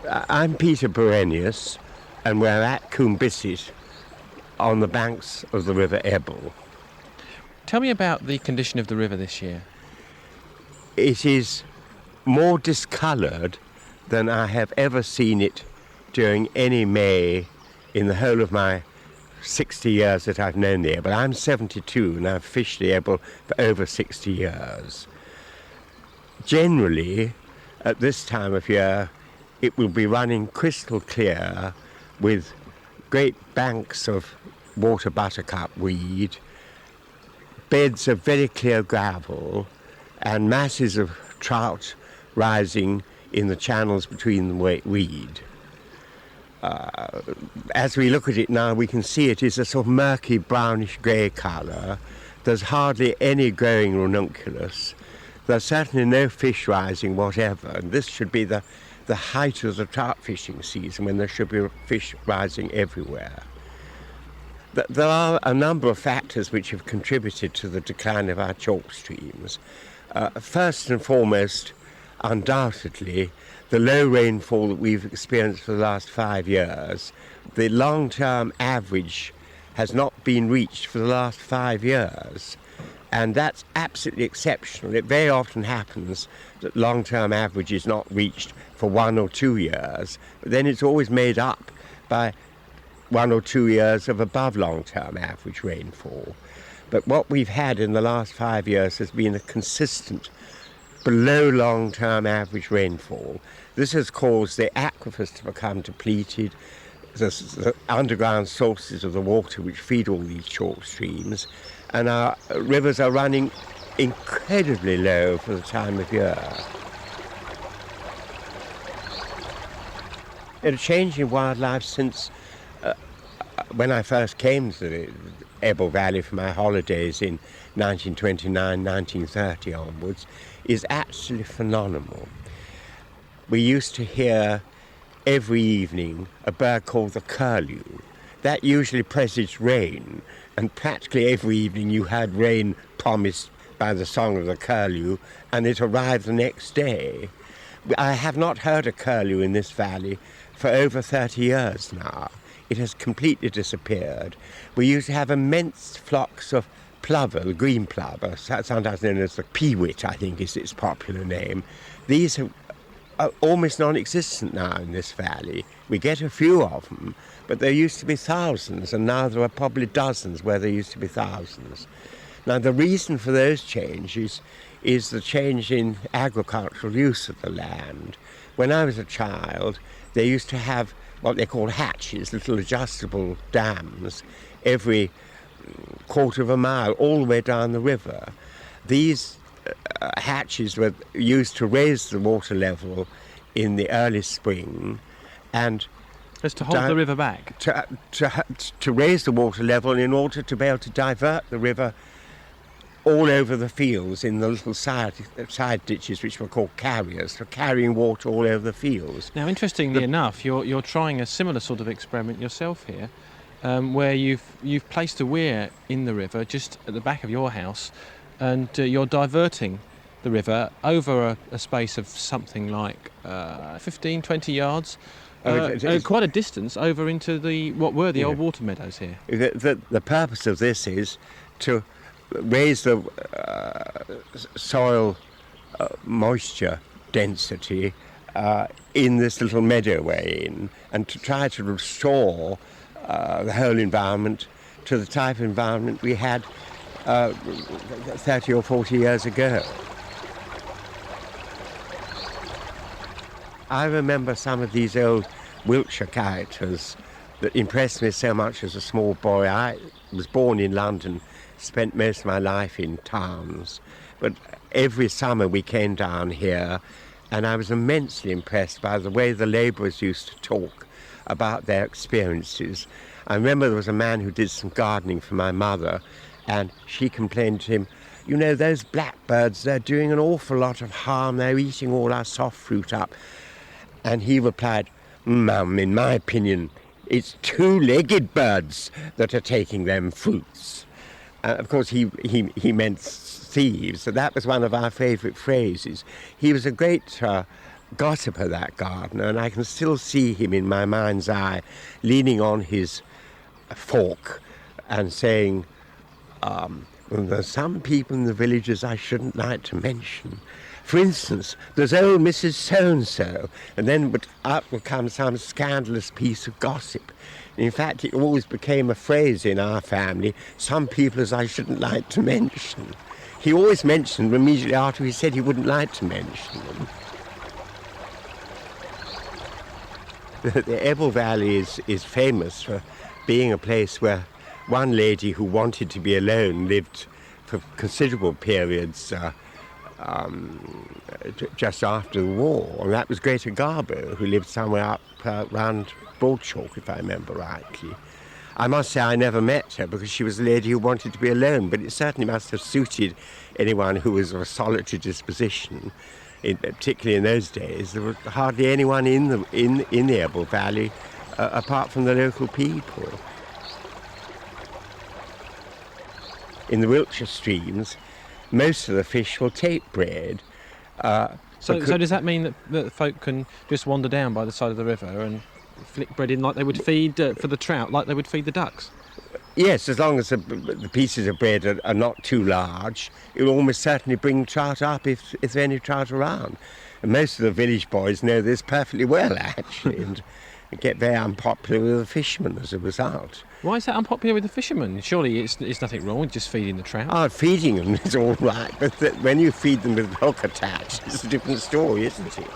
I'm Peter Borenius, and we're at Coombe Bissett on the banks of the River Ebble. Tell me about the condition of the river this year. It is more discoloured than I have ever seen it during any May in the whole of my 60 years that I've known the Ebble. I'm 72 and I've fished the Ebble for over 60 years. Generally, at this time of year, it will be running crystal clear with great banks of water buttercup weed, beds of very clear gravel, and masses of trout rising in the channels between the weed. As we look at it now, we can see it is a sort of murky brownish grey colour. There's hardly any growing ranunculus. There's certainly no fish rising whatever, and this should be the height of the trout fishing season, when there should be fish rising everywhere. There are a number of factors which have contributed to the decline of our chalk streams. First and foremost, undoubtedly, the low rainfall that we've experienced for the last 5 years. The long-term average has not been reached for the last 5 years, and that's absolutely exceptional. It very often happens that long-term average is not reached for 1 or 2 years, but then it's always made up by 1 or 2 years of above long-term average rainfall. But what we've had in the last 5 years has been a consistent below long-term average rainfall. This has caused the aquifers to become depleted, the underground sources of the water which feed all these chalk streams, and our rivers are running incredibly low for the time of year. A change in wildlife since when I first came to the Ebble Valley for my holidays in 1929, 1930 onwards, is actually phenomenal. We used to hear every evening a bird called the curlew. That usually presaged rain, and practically every evening you had rain promised by the song of the curlew, and it arrived the next day. I have not heard a curlew in this valley for over 30 years now. It has completely disappeared. We used to have immense flocks of plover, the green plover, sometimes known as the peewit, I think is its popular name. These are almost non-existent now in this valley. We get a few of them, but there used to be thousands, and now there are probably dozens where there used to be thousands. Now, the reason for those changes is the change in agricultural use of the land. When I was a child, they used to have what they call hatches, little adjustable dams, every quarter of a mile all the way down the river. These hatches were used to raise the water level in the early spring, and just to hold the river back, to raise the water level in order to be able to divert the river all over the fields in the little side ditches, which were called carriers, for carrying water all over the fields. Now, interestingly enough, you're trying a similar sort of experiment yourself here, where you've placed a weir in the river just at the back of your house, and you're diverting the river over a space of something like 15, 20 yards, quite a distance over into what were the old water meadows here. The purpose of this is to raise the soil moisture density in this little meadow we're in, and to try to restore the whole environment to the type of environment we had 30 or 40 years ago. I remember some of these old Wiltshire characters that impressed me so much as a small boy. I was born in London, spent most of my life in towns, but every summer we came down here, and I was immensely impressed by the way the labourers used to talk about their experiences. I remember there was a man who did some gardening for my mother, and she complained to him, "You know, those blackbirds, they're doing an awful lot of harm, they're eating all our soft fruit up." And he replied, "Mum, in my opinion, it's two-legged birds that are taking them fruits." Of course, he meant thieves, so that was one of our favourite phrases. He was a great gossiper, that gardener, and I can still see him in my mind's eye leaning on his fork and saying, well, there's some people in the villages I shouldn't like to mention. For instance, there's old Mrs. So-and-so, and then up would come some scandalous piece of gossip. In fact, it always became a phrase in our family, some people as I shouldn't like to mention. He always mentioned them immediately after he said he wouldn't like to mention them. The Ebble Valley is famous for being a place where one lady who wanted to be alone lived for considerable periods just after the war, and that was Greater Garbo, who lived somewhere up round Broadchalk, if I remember rightly. I must say I never met her because she was a lady who wanted to be alone, but it certainly must have suited anyone who was of a solitary disposition. Particularly in those days, there was hardly anyone in the Ebble Valley apart from the local people. In the Wiltshire streams, most of the fish will take bread. So does that mean that folk can just wander down by the side of the river and flick bread in like they would feed for the trout, like they would feed the ducks? Yes, as long as the pieces of bread are not too large, it will almost certainly bring trout up if there are any trout around. And most of the village boys know this perfectly well, actually, and get very unpopular with the fishermen as a result. Why is that unpopular with the fishermen? Surely it's nothing wrong with just feeding the trout. Oh, feeding them is all right, but when you feed them with a hook attached, it's a different story, isn't it?